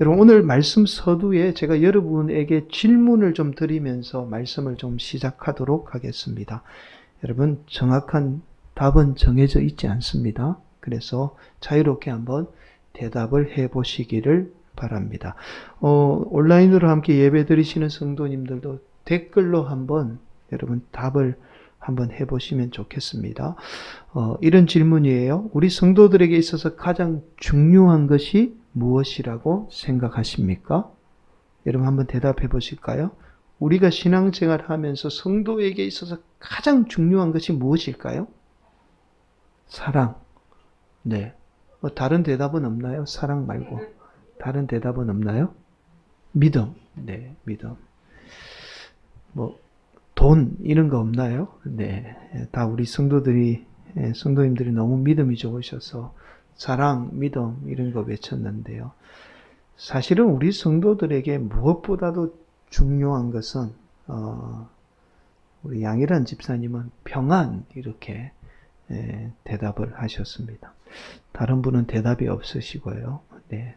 여러분, 오늘 말씀 서두에 제가 여러분에게 질문을 좀 드리면서 말씀을 좀 시작하도록 하겠습니다. 여러분, 정확한 답은 정해져 있지 않습니다. 그래서 자유롭게 한번 대답을 해 보시기를 바랍니다. 온라인으로 함께 예배 드리시는 성도님들도 댓글로 한번 여러분 답을 한번 해보시면 좋겠습니다. 이런 질문이에요. 우리 성도들에게 있어서 가장 중요한 것이 무엇이라고 생각하십니까? 여러분 한번 대답해 보실까요? 우리가 신앙생활 하면서 성도에게 있어서 가장 중요한 것이 무엇일까요? 사랑. 네. 다른 대답은 없나요? 사랑 말고. 다른 대답은 없나요? 믿음. 네, 믿음. 돈, 이런 거 없나요? 네. 다 우리 성도님들이 너무 믿음이 좋으셔서 사랑, 믿음, 이런 거 외쳤는데요. 사실은 우리 성도들에게 무엇보다도 중요한 것은, 우리 양일환 집사님은 평안, 이렇게 대답을 하셨습니다. 다른 분은 대답이 없으시고요. 네.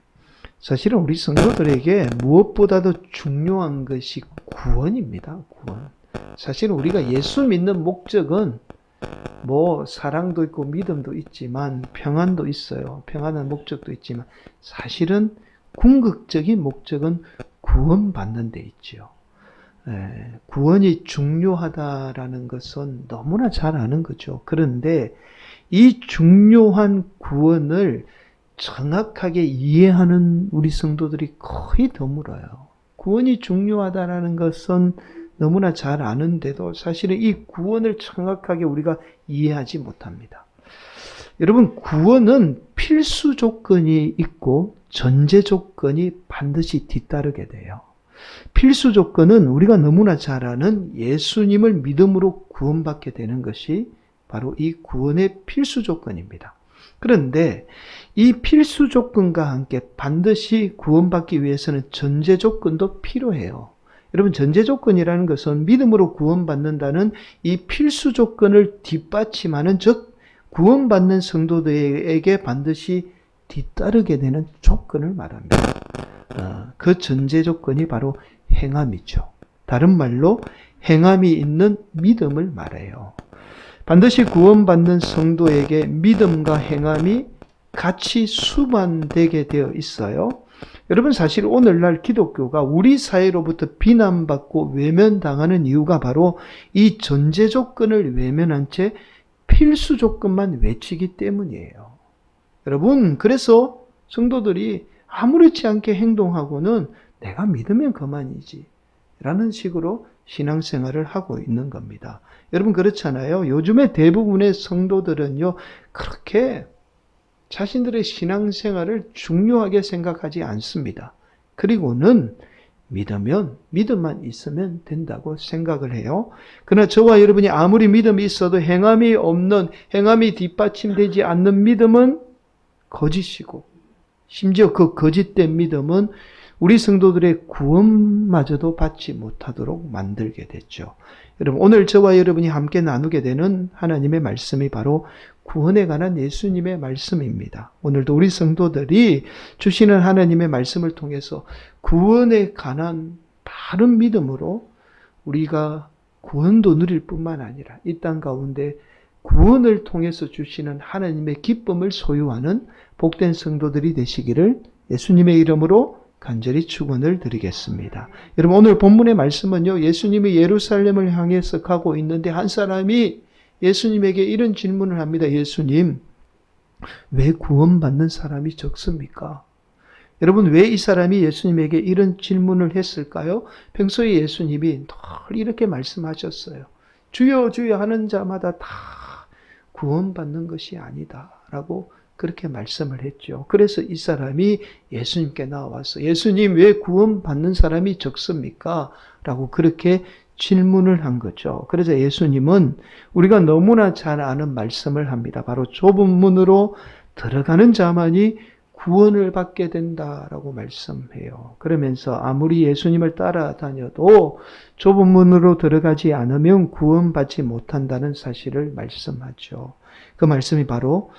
사실은 우리 성도들에게 무엇보다도 중요한 것이 구원입니다. 구원. 사실은 우리가 예수 믿는 목적은 사랑도 있고 믿음도 있지만 평안도 있어요. 평안한 목적도 있지만 사실은 궁극적인 목적은 구원받는 데 있지요. 구원이 중요하다라는 것은 너무나 잘 아는 거죠. 그런데 이 중요한 구원을 정확하게 이해하는 우리 성도들이 거의 드물어요. 구원이 중요하다라는 것은 너무나 잘 아는데도 사실은 이 구원을 정확하게 우리가 이해하지 못합니다. 여러분, 구원은 필수 조건이 있고 전제 조건이 반드시 뒤따르게 돼요. 필수 조건은 우리가 너무나 잘 아는 예수님을 믿음으로 구원받게 되는 것이 바로 이 구원의 필수 조건입니다. 그런데 이 필수 조건과 함께 반드시 구원받기 위해서는 전제 조건도 필요해요. 여러분, 전제 조건이라는 것은 믿음으로 구원받는다는 이 필수 조건을 뒷받침하는, 즉 구원받는 성도들에게 반드시 뒤따르게 되는 조건을 말합니다. 그 전제 조건이 바로 행함이죠. 다른 말로 행함이 있는 믿음을 말해요. 반드시 구원받는 성도에게 믿음과 행함이 같이 수반되게 되어 있어요. 여러분, 사실 오늘날 기독교가 우리 사회로부터 비난받고 외면당하는 이유가 바로 이 전제 조건을 외면한 채 필수 조건만 외치기 때문이에요. 여러분, 그래서 성도들이 아무렇지 않게 행동하고는 내가 믿으면 그만이지 라는 식으로 신앙생활을 하고 있는 겁니다. 여러분, 그렇잖아요. 요즘에 대부분의 성도들은요, 그렇게 자신들의 신앙생활을 중요하게 생각하지 않습니다. 그리고는 믿으면, 믿음만 있으면 된다고 생각을 해요. 그러나 저와 여러분이 아무리 믿음이 있어도 행함이 없는, 행함이 뒷받침되지 않는 믿음은 거짓이고, 심지어 그 거짓된 믿음은 우리 성도들의 구원마저도 받지 못하도록 만들게 됐죠. 여러분, 오늘 저와 여러분이 함께 나누게 되는 하나님의 말씀이 바로 구원에 관한 예수님의 말씀입니다. 오늘도 우리 성도들이 주시는 하나님의 말씀을 통해서 구원에 관한 바른 믿음으로 우리가 구원도 누릴 뿐만 아니라 이 땅 가운데 구원을 통해서 주시는 하나님의 기쁨을 소유하는 복된 성도들이 되시기를 예수님의 이름으로 간절히 축원을 드리겠습니다. 여러분, 오늘 본문의 말씀은요, 예수님이 예루살렘을 향해서 가고 있는데 한 사람이 예수님에게 이런 질문을 합니다. 예수님, 왜 구원받는 사람이 적습니까? 여러분, 왜 이 사람이 예수님에게 이런 질문을 했을까요? 평소에 예수님이 늘 이렇게 말씀하셨어요. 주여 주여 하는 자마다 다 구원받는 것이 아니다 라고 그렇게 말씀을 했죠. 그래서 이 사람이 예수님께 나와서 예수님, 왜 구원받는 사람이 적습니까? 라고 그렇게 질문을 한 거죠. 그래서 예수님은 우리가 너무나 잘 아는 말씀을 합니다. 바로 좁은 문으로 들어가는 자만이 구원을 받게 된다라고 말씀해요. 그러면서 아무리 예수님을 따라다녀도 좁은 문으로 들어가지 않으면 구원받지 못한다는 사실을 말씀하죠. 그 말씀이 바로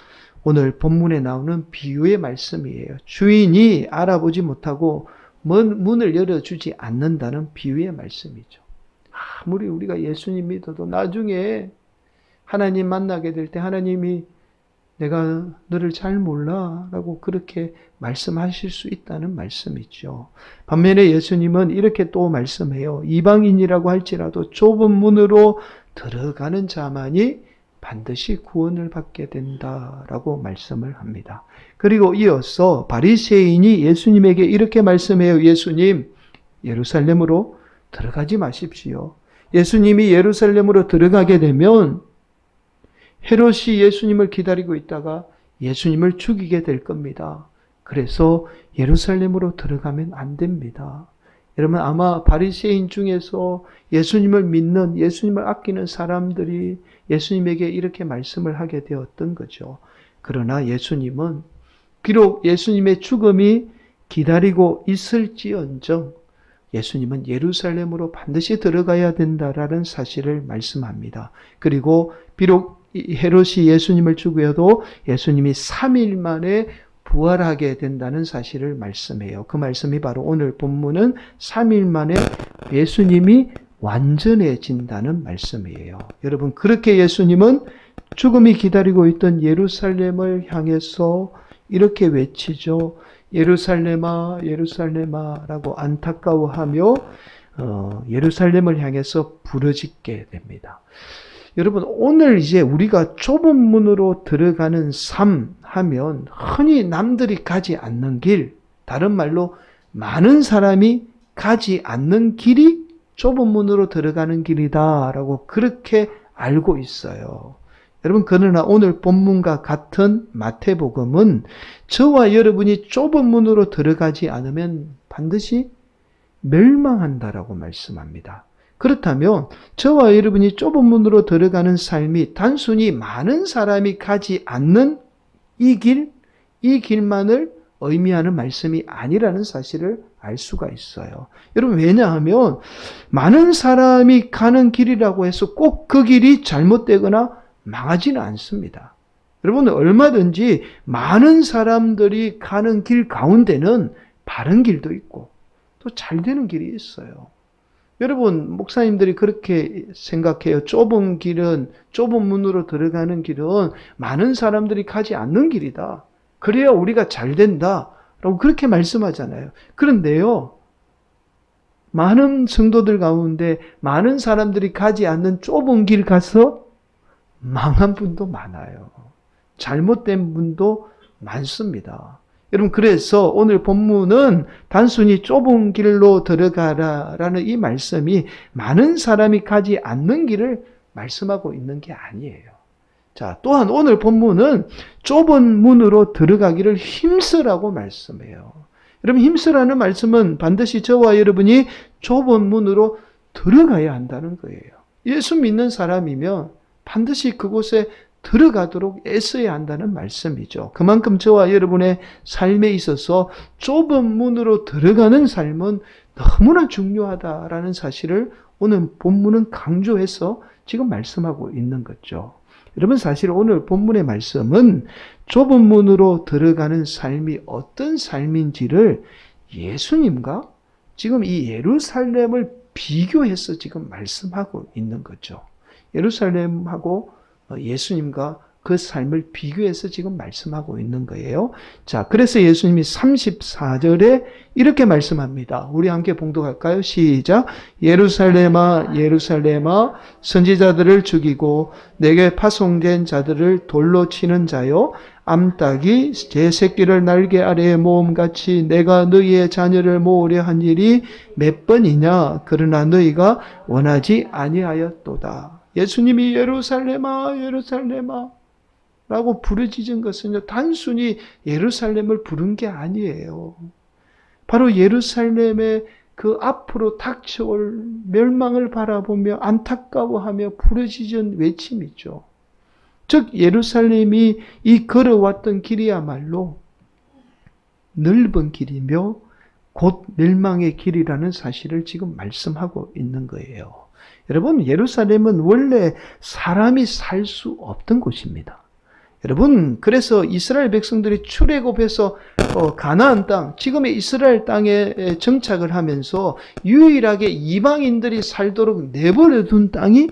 오늘 본문에 나오는 비유의 말씀이에요. 주인이 알아보지 못하고 문을 열어주지 않는다는 비유의 말씀이죠. 아무리 우리가 예수님 믿어도 나중에 하나님 만나게 될 때 하나님이 내가 너를 잘 몰라 라고 그렇게 말씀하실 수 있다는 말씀이죠. 반면에 예수님은 이렇게 또 말씀해요. 이방인이라고 할지라도 좁은 문으로 들어가는 자만이 반드시 구원을 받게 된다라고 말씀을 합니다. 그리고 이어서 바리새인이 예수님에게 이렇게 말씀해요. 예수님, 예루살렘으로 들어가지 마십시오. 예수님이 예루살렘으로 들어가게 되면 헤롯이 예수님을 기다리고 있다가 예수님을 죽이게 될 겁니다. 그래서 예루살렘으로 들어가면 안 됩니다. 여러분, 아마 바리새인 중에서 예수님을 믿는, 예수님을 아끼는 사람들이 예수님에게 이렇게 말씀을 하게 되었던 거죠. 그러나 예수님은 비록 예수님의 죽음이 기다리고 있을지언정 예수님은 예루살렘으로 반드시 들어가야 된다라는 사실을 말씀합니다. 그리고 비록 헤롯이 예수님을 죽여도 예수님이 3일 만에 부활하게 된다는 사실을 말씀해요. 그 말씀이 바로 오늘 본문은 3일 만에 예수님이 완전해진다는 말씀이에요. 여러분, 그렇게 예수님은 죽음이 기다리고 있던 예루살렘을 향해서 이렇게 외치죠. 예루살렘아, 예루살렘아 라고 안타까워하며 예루살렘을 향해서 부르짖게 됩니다. 여러분, 오늘 이제 우리가 좁은 문으로 들어가는 삶 하면 흔히 남들이 가지 않는 길, 다른 말로 많은 사람이 가지 않는 길이 좁은 문으로 들어가는 길이다라고 그렇게 알고 있어요. 여러분, 그러나 오늘 본문과 같은 마태복음은 저와 여러분이 좁은 문으로 들어가지 않으면 반드시 멸망한다라고 말씀합니다. 그렇다면 저와 여러분이 좁은 문으로 들어가는 삶이 단순히 많은 사람이 가지 않는 이 길만을 의미하는 말씀이 아니라는 사실을 알 수가 있어요. 여러분, 왜냐하면 많은 사람이 가는 길이라고 해서 꼭 그 길이 잘못되거나 망하지는 않습니다. 여러분, 얼마든지 많은 사람들이 가는 길 가운데는 바른 길도 있고 또 잘 되는 길이 있어요. 여러분, 목사님들이 그렇게 생각해요. 좁은 문으로 들어가는 길은 많은 사람들이 가지 않는 길이다. 그래야 우리가 잘 된다. 라고 그렇게 말씀하잖아요. 그런데요, 많은 성도들 가운데 많은 사람들이 가지 않는 좁은 길 가서 망한 분도 많아요. 잘못된 분도 많습니다. 여러분, 그래서 오늘 본문은 단순히 좁은 길로 들어가라라는 이 말씀이 많은 사람이 가지 않는 길을 말씀하고 있는 게 아니에요. 자, 또한 오늘 본문은 좁은 문으로 들어가기를 힘쓰라고 말씀해요. 여러분, 힘쓰라는 말씀은 반드시 저와 여러분이 좁은 문으로 들어가야 한다는 거예요. 예수 믿는 사람이면 반드시 그곳에 들어가도록 애써야 한다는 말씀이죠. 그만큼 저와 여러분의 삶에 있어서 좁은 문으로 들어가는 삶은 너무나 중요하다라는 사실을 오늘 본문은 강조해서 지금 말씀하고 있는 거죠. 여러분, 사실 오늘 본문의 말씀은 좁은 문으로 들어가는 삶이 어떤 삶인지를 예수님과 지금 이 예루살렘을 비교해서 지금 말씀하고 있는 거죠. 예루살렘하고 예수님과 그 삶을 비교해서 지금 말씀하고 있는 거예요. 자, 그래서 예수님이 34절에 이렇게 말씀합니다. 우리 함께 봉독할까요? 시작. 예루살렘아, 예루살렘아, 선지자들을 죽이고 내게 파송된 자들을 돌로 치는 자요, 암탉이 제 새끼를 날개 아래에 모음같이 내가 너희의 자녀를 모으려 한 일이 몇 번이냐? 그러나 너희가 원하지 아니하였도다. 예수님이 예루살렘아, 예루살렘아 라고 부르짖은 것은 단순히 예루살렘을 부른 게 아니에요. 바로 예루살렘의 그 앞으로 닥쳐올 멸망을 바라보며 안타까워하며 부르짖은 외침이죠. 즉 예루살렘이 이 걸어왔던 길이야말로 넓은 길이며 곧 멸망의 길이라는 사실을 지금 말씀하고 있는 거예요. 여러분, 예루살렘은 원래 사람이 살 수 없던 곳입니다. 여러분, 그래서 이스라엘 백성들이 출애굽해서 가나안 땅, 지금의 이스라엘 땅에 정착을 하면서 유일하게 이방인들이 살도록 내버려 둔 땅이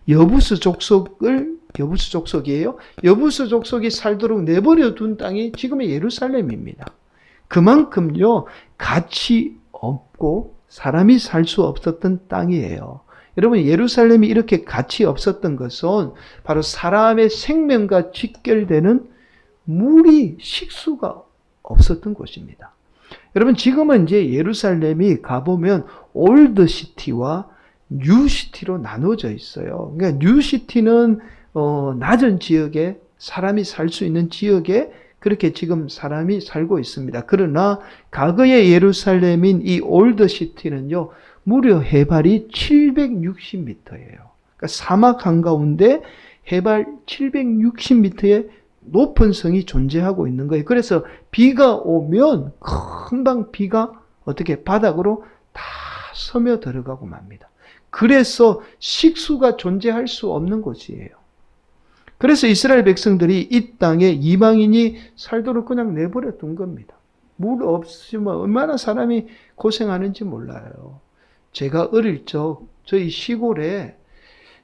여부스 족속이에요. 여부스 족속이 살도록 내버려 둔 땅이 지금의 예루살렘입니다. 그만큼요, 가치 없고 사람이 살 수 없었던 땅이에요. 여러분, 예루살렘이 이렇게 가치 없었던 것은 바로 사람의 생명과 직결되는 물이, 식수가 없었던 곳입니다. 여러분, 지금은 이제 예루살렘이 가보면 올드시티와 뉴시티로 나눠져 있어요. 그러니까 뉴시티는 낮은 지역에, 사람이 살 수 있는 지역에 그렇게 지금 사람이 살고 있습니다. 그러나 과거의 예루살렘인 이 올드시티는요, 무려 해발이 760m예요. 그러니까 사막 한가운데 해발 760m의 높은 성이 존재하고 있는 거예요. 그래서 비가 오면 금방 비가 어떻게 바닥으로 다 스며 들어가고 맙니다. 그래서 식수가 존재할 수 없는 곳이에요. 그래서 이스라엘 백성들이 이 땅에 이방인이 살도록 그냥 내버려 둔 겁니다. 물 없으면 얼마나 사람이 고생하는지 몰라요. 제가 어릴 적 저희 시골에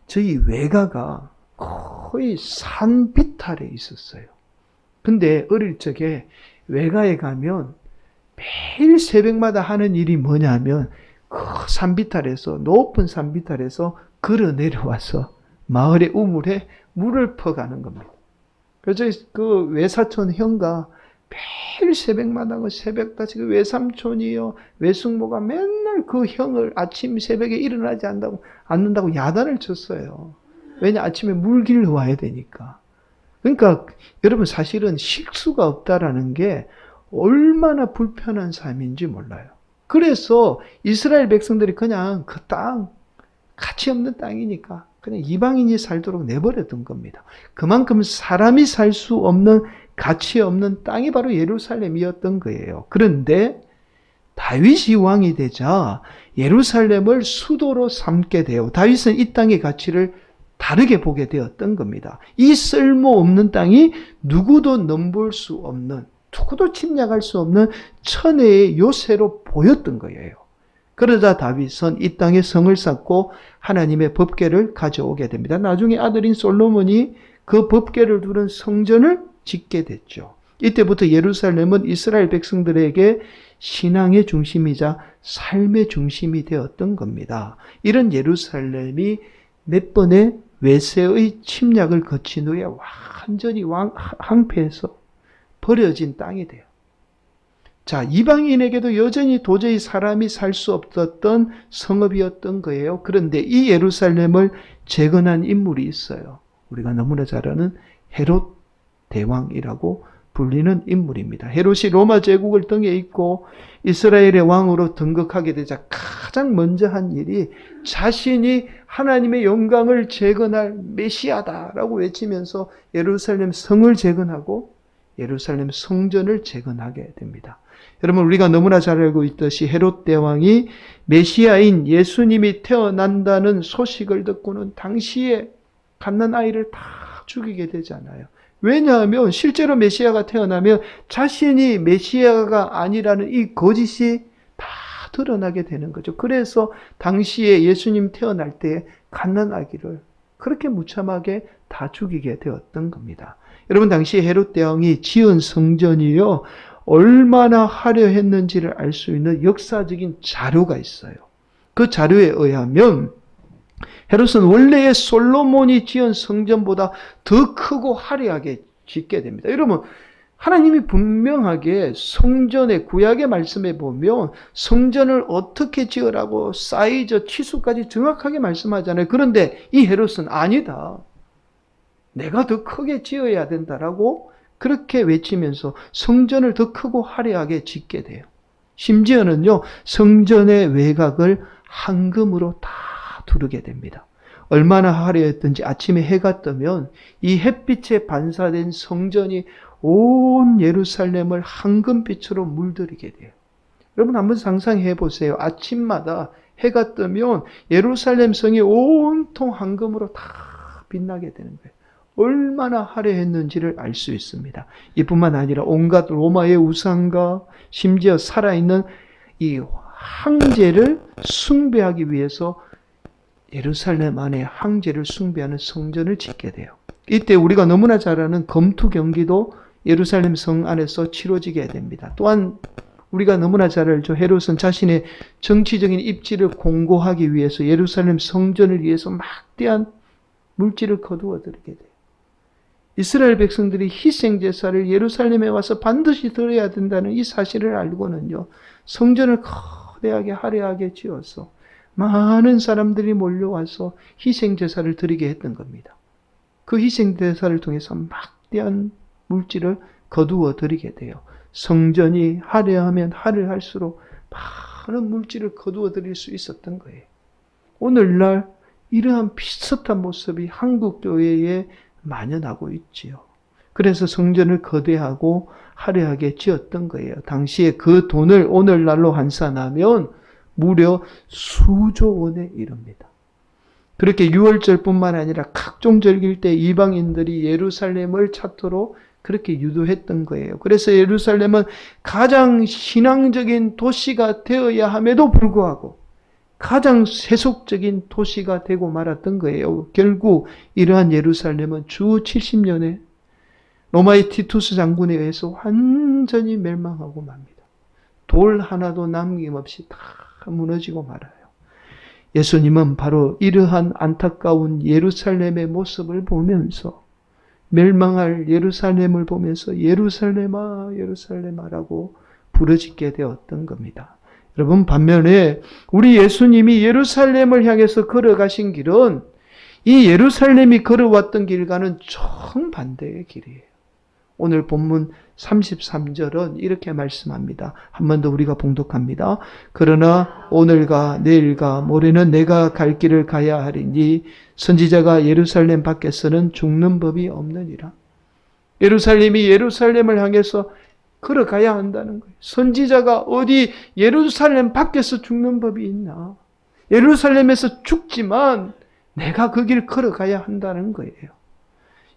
저희 외가가 거의 산 비탈에 있었어요. 근데 어릴 적에 외가에 가면 매일 새벽마다 하는 일이 뭐냐면 그 산비탈에서, 높은 산비탈에서 걸어 내려와서 마을의 우물에 물을 퍼가는 겁니다. 그래서 그 외사촌 형과 매일 새벽마다 그 새벽다시 그 외삼촌이요, 외숙모가 맨날 그 형을 아침 새벽에 일어나지 않는다고 야단을 쳤어요. 왜냐, 아침에 물 길러 와야 되니까. 그러니까 여러분, 사실은 식수가 없다라는 게 얼마나 불편한 삶인지 몰라요. 그래서 이스라엘 백성들이 그냥 그 땅, 가치 없는 땅이니까 그냥 이방인이 살도록 내버려 둔 겁니다. 그만큼 사람이 살 수 없는, 가치 없는 땅이 바로 예루살렘이었던 거예요. 그런데 다윗이 왕이 되자 예루살렘을 수도로 삼게 되어 다윗은 이 땅의 가치를 다르게 보게 되었던 겁니다. 이 쓸모없는 땅이 누구도 넘볼 수 없는, 누구도 침략할 수 없는 천혜의 요새로 보였던 거예요. 그러자 다윗은 이 땅에 성을 쌓고 하나님의 법궤를 가져오게 됩니다. 나중에 아들인 솔로몬이 그 법궤를 두른 성전을 짓게 됐죠. 이때부터 예루살렘은 이스라엘 백성들에게 신앙의 중심이자 삶의 중심이 되었던 겁니다. 이런 예루살렘이 몇 번의 외세의 침략을 거친 후에 완전히 황폐해서 버려진 땅이 돼요. 자, 이방인에게도 여전히 도저히 사람이 살 수 없었던 성읍이었던 거예요. 그런데 이 예루살렘을 재건한 인물이 있어요. 우리가 너무나 잘 아는 헤롯 대왕이라고 불리는 인물입니다. 헤롯이 로마 제국을 등에 잇고 이스라엘의 왕으로 등극하게 되자 가장 먼저 한 일이 자신이 하나님의 영광을 재건할 메시아다라고 외치면서 예루살렘 성을 재건하고 예루살렘 성전을 재건하게 됩니다. 여러분, 우리가 너무나 잘 알고 있듯이 헤롯 대왕이 메시아인 예수님이 태어난다는 소식을 듣고는 당시에 갓난아이를 다 죽이게 되잖아요. 왜냐하면 실제로 메시아가 태어나면 자신이 메시아가 아니라는 이 거짓이 다 드러나게 되는 거죠. 그래서 당시에 예수님 태어날 때 갓난아기를 그렇게 무참하게 다 죽이게 되었던 겁니다. 여러분, 당시 헤롯 대왕이 지은 성전이요, 얼마나 화려했는지를 알 수 있는 역사적인 자료가 있어요. 그 자료에 의하면 헤롯은 원래의 솔로몬이 지은 성전보다 더 크고 화려하게 짓게 됩니다. 여러분, 하나님이 분명하게 성전의 구약의 말씀에 보면 성전을 어떻게 지으라고 사이즈, 치수까지 정확하게 말씀하잖아요. 그런데 이 헤롯은 아니다, 내가 더 크게 지어야 된다라고 그렇게 외치면서 성전을 더 크고 화려하게 짓게 돼요. 심지어는요, 성전의 외곽을 황금으로 다 두르게 됩니다. 얼마나 화려했던지 아침에 해가 뜨면 이 햇빛에 반사된 성전이 온 예루살렘을 황금빛으로 물들이게 돼요. 여러분, 한번 상상해 보세요. 아침마다 해가 뜨면 예루살렘 성이 온통 황금으로 다 빛나게 되는 거예요. 얼마나 화려했는지를 알 수 있습니다. 이뿐만 아니라 온갖 로마의 우상과 심지어 살아있는 이 황제를 숭배하기 위해서 예루살렘 안에 황제를 숭배하는 성전을 짓게 돼요. 이때 우리가 너무나 잘 아는 검투 경기도 예루살렘 성 안에서 치러지게 됩니다. 또한 우리가 너무나 잘 알죠. 헤롯은 자신의 정치적인 입지를 공고하기 위해서 예루살렘 성전을 위해서 막대한 물질을 거두어 들이게 돼요. 이스라엘 백성들이 희생제사를 예루살렘에 와서 반드시 드려야 된다는 이 사실을 알고는요, 성전을 거대하게 화려하게 지어서 많은 사람들이 몰려와서 희생제사를 드리게 했던 겁니다. 그 희생제사를 통해서 막대한 물질을 거두어 들이게 돼요. 성전이 화려하면 화려할수록 많은 물질을 거두어 들일 수 있었던 거예요. 오늘날 이러한 비슷한 모습이 한국 교회에 만연하고 있지요. 그래서 성전을 거대하고 화려하게 지었던 거예요. 당시에 그 돈을 오늘날로 환산하면 무려 수조 원에 이릅니다. 그렇게 유월절뿐만 아니라 각종 절기일 때 이방인들이 예루살렘을 찾도록 그렇게 유도했던 거예요. 그래서 예루살렘은 가장 신앙적인 도시가 되어야 함에도 불구하고 가장 세속적인 도시가 되고 말았던 거예요. 결국 이러한 예루살렘은 주 70년에 로마의 티투스 장군에 의해서 완전히 멸망하고 맙니다. 돌 하나도 남김없이 다 무너지고 말아요. 예수님은 바로 이러한 안타까운 예루살렘의 모습을 보면서 멸망할 예루살렘을 보면서 예루살렘아 예루살렘아라고 부르짖게 되었던 겁니다. 여러분, 반면에 우리 예수님이 예루살렘을 향해서 걸어가신 길은 이 예루살렘이 걸어왔던 길과는 정반대의 길이에요. 오늘 본문 33절은 이렇게 말씀합니다. 한 번 더 우리가 봉독합니다. 그러나 오늘과 내일과 모레는 내가 갈 길을 가야 하리니 선지자가 예루살렘 밖에서는 죽는 법이 없느니라. 예루살렘이 예루살렘을 향해서 걸어가야 한다는 거예요. 선지자가 어디 예루살렘 밖에서 죽는 법이 있나? 예루살렘에서 죽지만 내가 그 길 걸어가야 한다는 거예요.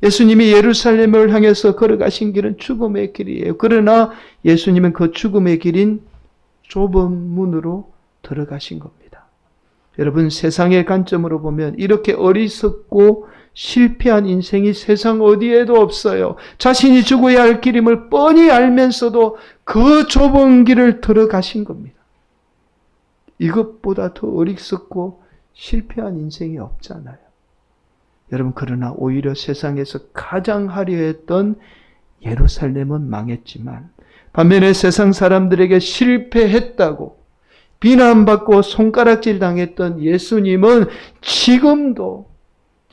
예수님이 예루살렘을 향해서 걸어가신 길은 죽음의 길이에요. 그러나 예수님은 그 죽음의 길인 좁은 문으로 들어가신 겁니다. 여러분, 세상의 관점으로 보면 이렇게 어리석고 실패한 인생이 세상 어디에도 없어요. 자신이 죽어야 할 길임을 뻔히 알면서도 그 좁은 길을 들어가신 겁니다. 이것보다 더 어리석고 실패한 인생이 없잖아요. 여러분, 그러나 오히려 세상에서 가장 화려했던 예루살렘은 망했지만 반면에 세상 사람들에게 실패했다고 비난받고 손가락질 당했던 예수님은 지금도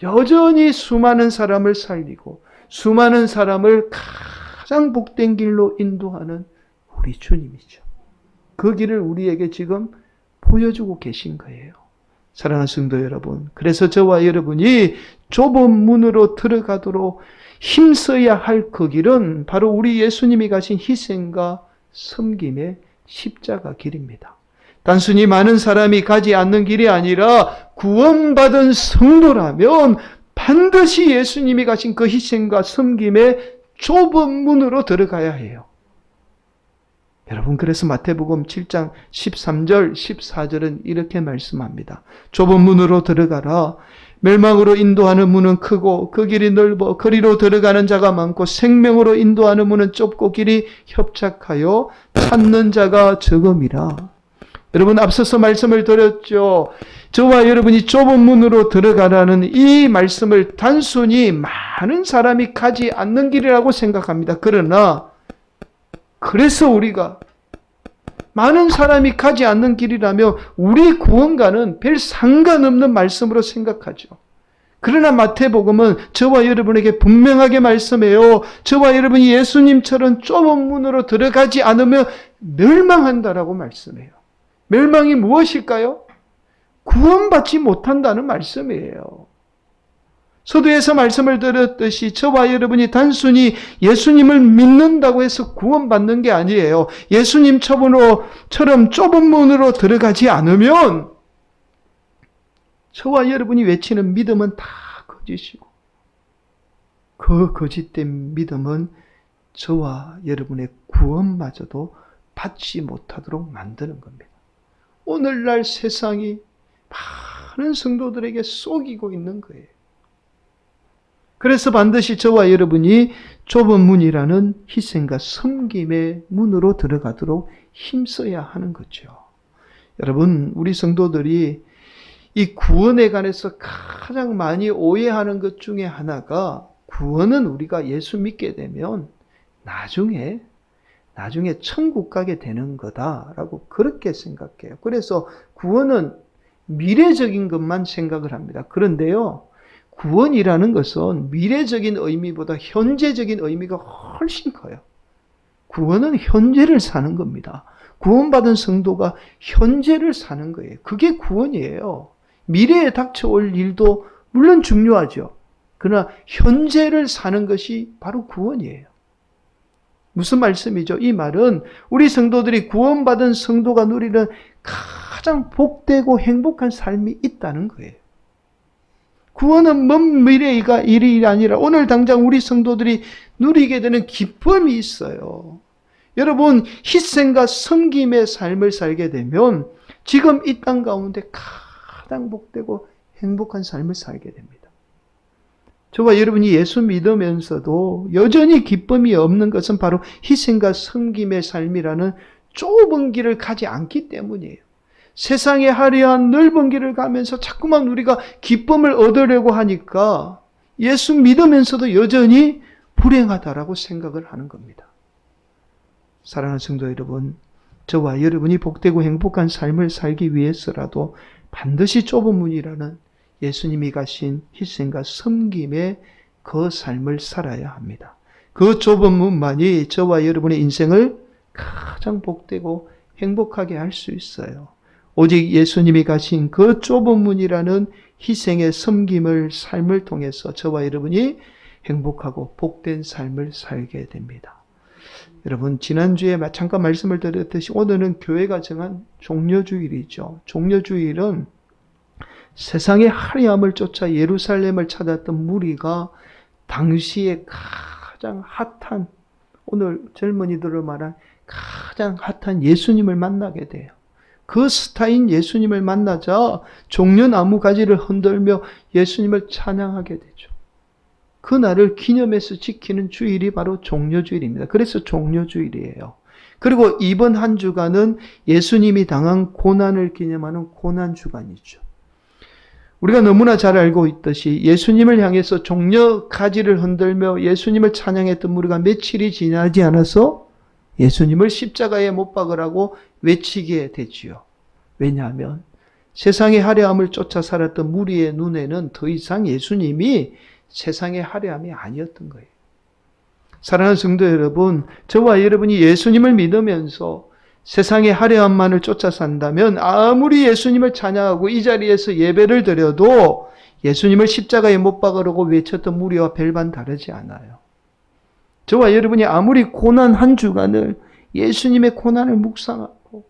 여전히 수많은 사람을 살리고 수많은 사람을 가장 복된 길로 인도하는 우리 주님이죠. 그 길을 우리에게 지금 보여주고 계신 거예요. 사랑하는 성도 여러분, 그래서 저와 여러분이 좁은 문으로 들어가도록 힘써야 할 그 길은 바로 우리 예수님이 가신 희생과 섬김의 십자가 길입니다. 단순히 많은 사람이 가지 않는 길이 아니라 구원받은 성도라면 반드시 예수님이 가신 그 희생과 섬김의 좁은 문으로 들어가야 해요. 여러분, 그래서 마태복음 7장 13절, 14절은 이렇게 말씀합니다. 좁은 문으로 들어가라. 멸망으로 인도하는 문은 크고 그 길이 넓어 그리로 들어가는 자가 많고 생명으로 인도하는 문은 좁고 길이 협착하여 찾는 자가 적음이라. 여러분, 앞서서 말씀을 드렸죠. 저와 여러분이 좁은 문으로 들어가라는 이 말씀을 단순히 많은 사람이 가지 않는 길이라고 생각합니다. 그러나 그래서 우리가 많은 사람이 가지 않는 길이라며 우리 구원과는 별 상관없는 말씀으로 생각하죠. 그러나 마태복음은 저와 여러분에게 분명하게 말씀해요. 저와 여러분이 예수님처럼 좁은 문으로 들어가지 않으면 멸망한다라고 말씀해요. 멸망이 무엇일까요? 구원받지 못한다는 말씀이에요. 서두에서 말씀을 드렸듯이 저와 여러분이 단순히 예수님을 믿는다고 해서 구원받는 게 아니에요. 예수님처럼 좁은 문으로 들어가지 않으면 저와 여러분이 외치는 믿음은 다 거짓이고 그 거짓된 믿음은 저와 여러분의 구원마저도 받지 못하도록 만드는 겁니다. 오늘날 세상이 많은 성도들에게 속이고 있는 거예요. 그래서 반드시 저와 여러분이 좁은 문이라는 희생과 섬김의 문으로 들어가도록 힘써야 하는 거죠. 여러분, 우리 성도들이 이 구원에 관해서 가장 많이 오해하는 것 중에 하나가, 구원은 우리가 예수 믿게 되면 나중에 천국 가게 되는 거다라고 그렇게 생각해요. 그래서 구원은 미래적인 것만 생각을 합니다. 그런데요, 구원이라는 것은 미래적인 의미보다 현재적인 의미가 훨씬 커요. 구원은 현재를 사는 겁니다. 구원받은 성도가 현재를 사는 거예요. 그게 구원이에요. 미래에 닥쳐올 일도 물론 중요하죠. 그러나 현재를 사는 것이 바로 구원이에요. 무슨 말씀이죠? 이 말은 우리 성도들이 구원받은 성도가 누리는 가장 복되고 행복한 삶이 있다는 거예요. 구원은 먼 미래가 일이 아니라 오늘 당장 우리 성도들이 누리게 되는 기쁨이 있어요. 여러분, 희생과 섬김의 삶을 살게 되면 지금 이 땅 가운데 가장 복되고 행복한 삶을 살게 됩니다. 저와 여러분이 예수 믿으면서도 여전히 기쁨이 없는 것은 바로 희생과 섬김의 삶이라는 좁은 길을 가지 않기 때문이에요. 세상의 화려한 넓은 길을 가면서 자꾸만 우리가 기쁨을 얻으려고 하니까 예수 믿으면서도 여전히 불행하다라고 생각을 하는 겁니다. 사랑하는 성도 여러분, 저와 여러분이 복되고 행복한 삶을 살기 위해서라도 반드시 좁은 문이라는 예수님이 가신 희생과 섬김의 그 삶을 살아야 합니다. 그 좁은 문만이 저와 여러분의 인생을 가장 복되고 행복하게 할 수 있어요. 오직 예수님이 가신 그 좁은 문이라는 희생의 섬김을 삶을 통해서 저와 여러분이 행복하고 복된 삶을 살게 됩니다. 여러분, 지난주에 잠깐 말씀을 드렸듯이 오늘은 교회가 정한 종려주일이죠. 종려주일은 세상의 화려함을 쫓아 예루살렘을 찾았던 무리가 당시에 가장 핫한, 오늘 젊은이들을 말한 가장 핫한 예수님을 만나게 돼요. 그 스타인 예수님을 만나자 종려나무 가지를 흔들며 예수님을 찬양하게 되죠. 그날을 기념해서 지키는 주일이 바로 종려주일입니다. 그래서 종려주일이에요. 그리고 이번 한 주간은 예수님이 당한 고난을 기념하는 고난주간이죠. 우리가 너무나 잘 알고 있듯이 예수님을 향해서 종려 가지를 흔들며 예수님을 찬양했던 무리가 며칠이 지나지 않아서 예수님을 십자가에 못 박으라고 외치게 되지요. 왜냐하면 세상의 화려함을 쫓아 살았던 무리의 눈에는 더 이상 예수님이 세상의 화려함이 아니었던 거예요. 사랑하는 성도 여러분, 저와 여러분이 예수님을 믿으면서 세상의 화려함만을 쫓아 산다면 아무리 예수님을 찬양하고 이 자리에서 예배를 드려도 예수님을 십자가에 못 박으라고 외쳤던 무리와 별반 다르지 않아요. 저와 여러분이 아무리 고난 한 주간을 예수님의 고난을 묵상하고,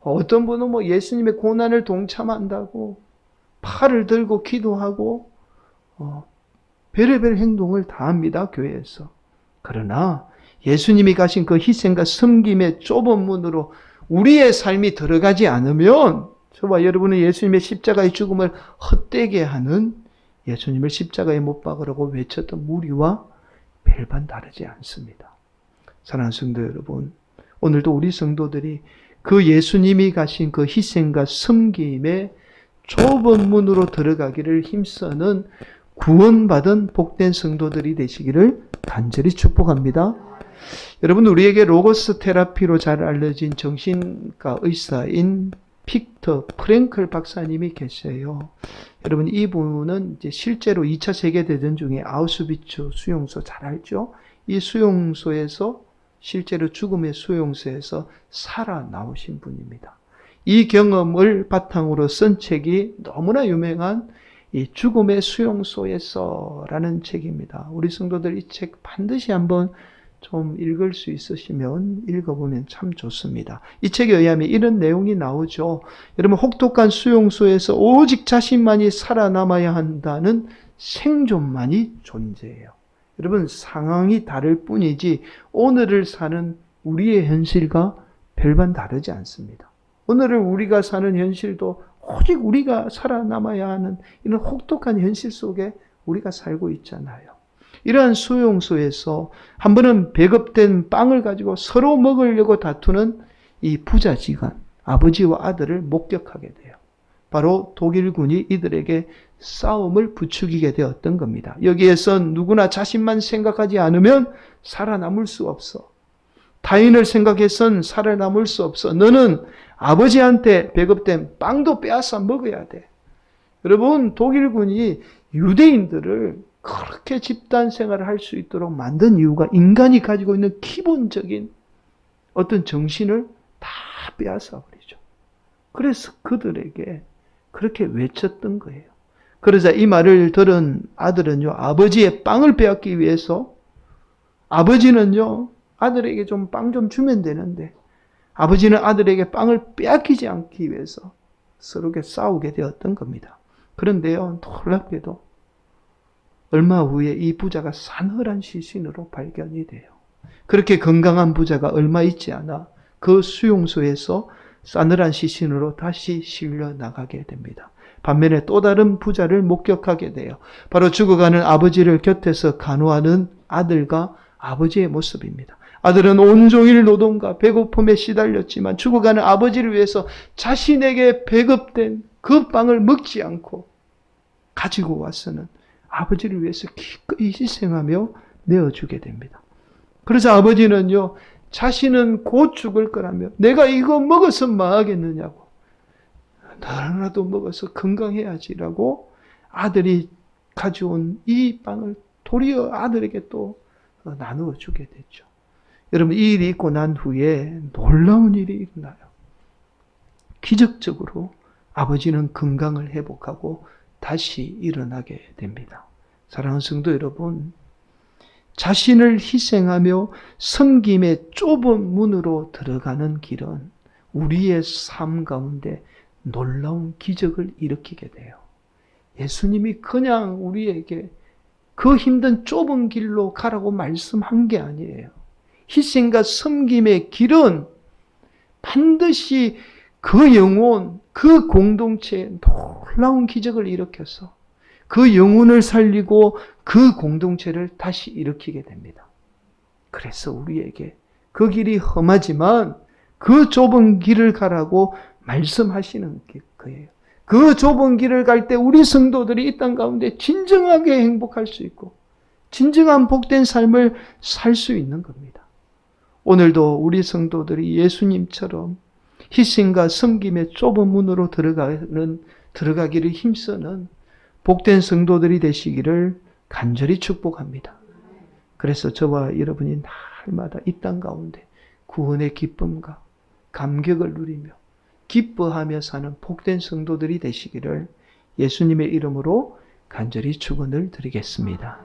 어떤 분은 예수님의 고난을 동참한다고 팔을 들고 기도하고 별의별 행동을 다 합니다, 교회에서. 그러나 예수님이 가신 그 희생과 섬김의 좁은 문으로 우리의 삶이 들어가지 않으면 저와 여러분은 예수님의 십자가의 죽음을 헛되게 하는, 예수님을 십자가에 못 박으라고 외쳤던 무리와 별반 다르지 않습니다. 사랑하는 성도 여러분, 오늘도 우리 성도들이 그 예수님이 가신 그 희생과 섬김의 좁은 문으로 들어가기를 힘쓰는 구원받은 복된 성도들이 되시기를 간절히 축복합니다. 여러분, 우리에게 로고스 테라피로 잘 알려진 정신과 의사인 빅터 프랭클 박사님이 계세요. 여러분, 이분은 이제 실제로 2차 세계대전 중에 아우슈비츠 수용소 잘 알죠? 이 수용소에서 실제로 죽음의 수용소에서 살아나오신 분입니다. 이 경험을 바탕으로 쓴 책이 너무나 유명한 이 죽음의 수용소에서라는 책입니다. 우리 성도들 이 책 반드시 한번 좀 읽을 수 있으시면 읽어보면 참 좋습니다. 이 책에 의하면 이런 내용이 나오죠. 여러분, 혹독한 수용소에서 오직 자신만이 살아남아야 한다는 생존만이 존재해요. 여러분, 상황이 다를 뿐이지 오늘을 사는 우리의 현실과 별반 다르지 않습니다. 오늘을 우리가 사는 현실도 오직 우리가 살아남아야 하는 이런 혹독한 현실 속에 우리가 살고 있잖아요. 이러한 수용소에서 한 번은 배급된 빵을 가지고 서로 먹으려고 다투는 이 부자지간, 아버지와 아들을 목격하게 돼요. 바로 독일군이 이들에게 싸움을 부추기게 되었던 겁니다. 여기에서 누구나 자신만 생각하지 않으면 살아남을 수 없어. 타인을 생각해선 살아남을 수 없어. 너는 아버지한테 배급된 빵도 빼앗아 먹어야 돼. 여러분, 독일군이 유대인들을 그렇게 집단 생활을 할 수 있도록 만든 이유가 인간이 가지고 있는 기본적인 어떤 정신을 다 빼앗아 버리죠. 그래서 그들에게 그렇게 외쳤던 거예요. 그러자 이 말을 들은 아들은요, 아버지의 빵을 빼앗기 위해서, 아버지는요, 아들에게 좀 빵 좀 주면 되는데, 아버지는 아들에게 빵을 빼앗기지 않기 위해서 서로게 싸우게 되었던 겁니다. 그런데요, 놀랍게도 얼마 후에 이 부자가 싸늘한 시신으로 발견이 돼요. 그렇게 건강한 부자가 얼마 있지 않아 그 수용소에서 싸늘한 시신으로 다시 실려 나가게 됩니다. 반면에 또 다른 부자를 목격하게 돼요. 바로 죽어가는 아버지를 곁에서 간호하는 아들과 아버지의 모습입니다. 아들은 온종일 노동과 배고픔에 시달렸지만 죽어가는 아버지를 위해서 자신에게 배급된 그 빵을 먹지 않고 가지고 와서는 아버지를 위해서 기꺼이 희생하며 내어주게 됩니다. 그래서 아버지는요, 자신은 곧 죽을 거라며 내가 이거 먹어서 망하겠느냐고, 하나라도 먹어서 건강해야지라고 아들이 가져온 이 빵을 도리어 아들에게 또 나누어 주게 됐죠. 여러분, 이 일이 있고 난 후에 놀라운 일이 일어나요. 기적적으로 아버지는 건강을 회복하고 다시 일어나게 됩니다. 사랑하는 성도 여러분, 자신을 희생하며 섬김의 좁은 문으로 들어가는 길은 우리의 삶 가운데 놀라운 기적을 일으키게 돼요. 예수님이 그냥 우리에게 그 힘든 좁은 길로 가라고 말씀한 게 아니에요. 희생과 섬김의 길은 반드시 그 영혼, 그 공동체에 놀라운 기적을 일으켜서 그 영혼을 살리고 그 공동체를 다시 일으키게 됩니다. 그래서 우리에게 그 길이 험하지만 그 좁은 길을 가라고 말씀하시는 거예요. 그 좁은 길을 갈 때 우리 성도들이 이 땅 가운데 진정하게 행복할 수 있고 진정한 복된 삶을 살 수 있는 겁니다. 오늘도 우리 성도들이 예수님처럼 희생과 섬김의 좁은 문으로 들어가기를 힘쓰는 복된 성도들이 되시기를 간절히 축복합니다. 그래서 저와 여러분이 날마다 이 땅 가운데 구원의 기쁨과 감격을 누리며 기뻐하며 사는 복된 성도들이 되시기를 예수님의 이름으로 간절히 축원을 드리겠습니다.